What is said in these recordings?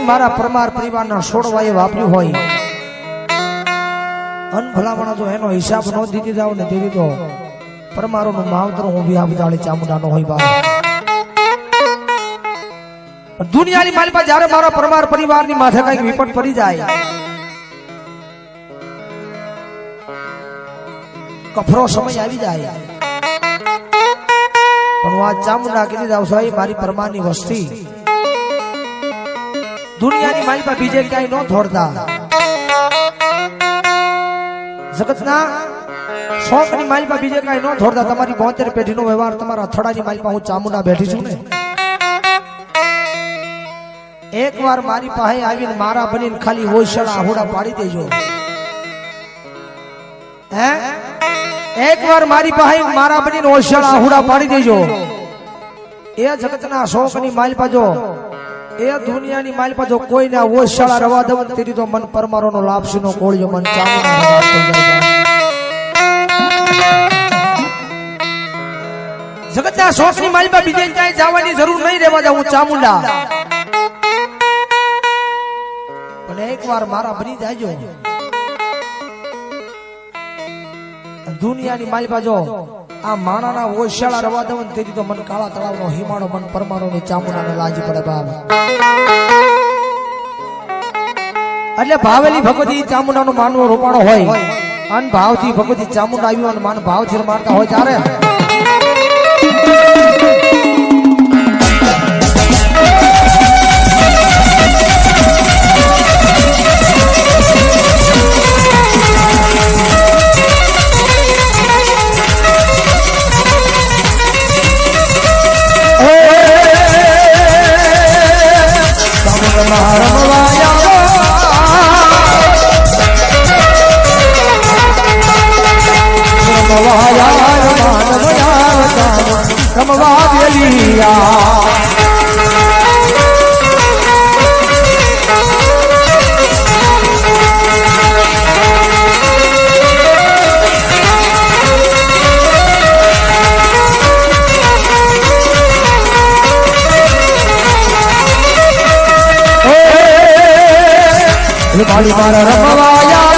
મારા પરમાર પરિવારના છોડવાએ વાપર્યું હોય અન ભલામણા જો એનો હિસાબ ન દીધી જાવ ને તેવી તો પરમારોનું માવતર હું બી આબદાળી ચામુંડાનો હોય બા દુનિયાની મારી પાસે જ્યારે મારા પરમાર પરિવારની માથે કઈક વિપત પડી જાય કફરો સમય આવી જાય પણ આ ચામુંડા કીધી જાવ છો મારી પરમારની વસ્તી દુનિયાની મારી પાસે બીજે ક્યાંય ન થોડતા જગતના શોખની મારી પાસે બીજે કાંઈ ન થોડતા તમારી 72 પેઢીનો વ્યવહાર તમારા અથડાની મારી પાસે હું ચામુંડા બેઠી છું ને એકવાર મારી પાસે આવીને મારા બનીને ખાલી ઓશળા આહુડા પાડી દેજો હે એકવાર મારી પાસે મારા બનીને ઓશળા આહુડા પાડી દેજો એ જગતના શોખની મારી પાસે એ દુનિયાની માલ પાછો કોઈને ઓશાળા રવા દવન તેરી તો મન પરમારોનો લાપસીનો કોળિયો મન ચામુંડા જગતના શોખની માલમાં બીજે ક્યાંય જવાની જરૂર નહીં રહેવા દે હું ચામુંડા પણ એકવાર મારા બની જાયજો દુનિયાની માલ પાછો આ માણાના ઓશાળા રવા દવન તેરી તો મન કાળા તળાવનો હિમાળો મન પરમારોની ચામુંડાને લાજી પડે બાપ એટલે ભાવેલી ભગવતી ચામુંડાનો માનવો રોપાણો હોય અન ભાવથી ભગવતી ચામુંડા આવ્યું અને માન ભાવથી મારતા હોય ત્યારે મારી મારા રમવાયા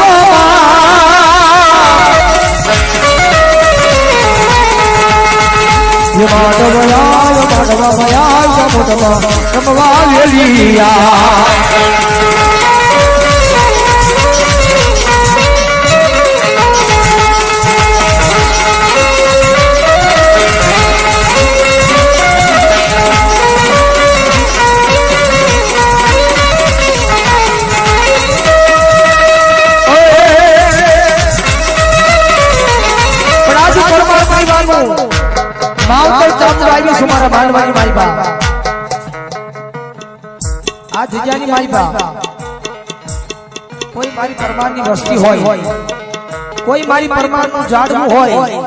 કોઈ મારી પરમારની વસ્તી હોય કોઈ મારી પરમારનું ઝાડવું હોય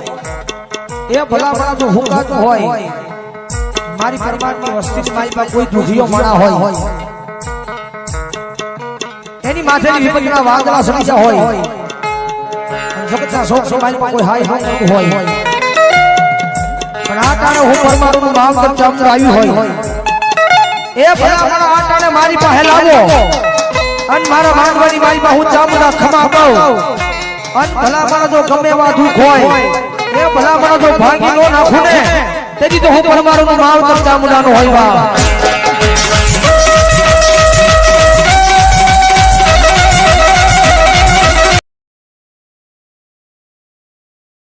એ ભલામણા જો હુકાતું હોય મારી પરમારની વસ્તી મારી પાસે કોઈ દુખીઓ માણા હોય એની માથેની વિપત્તિના વાદળા સમસ્યા હોય જગતના શોખ મારી પાસે કોઈ હાય હાય હોય પણ આ કારણે હું પરમારનું માવતર ચામુંડા આવ્યું હોય એ ભલામણા આ કારણે મારી પાસે લાવો અન મારા માંગવાની મારી પાસે હું ચામુંડા ખમા પાઉં અન ભલામણા જો ગમે એવા દુઃખ હોય એ ભલામણા જો ભાંગી નો નાખું ને તેથી તો હું પરમારનું માવતર ચામુંડાનો હોય બા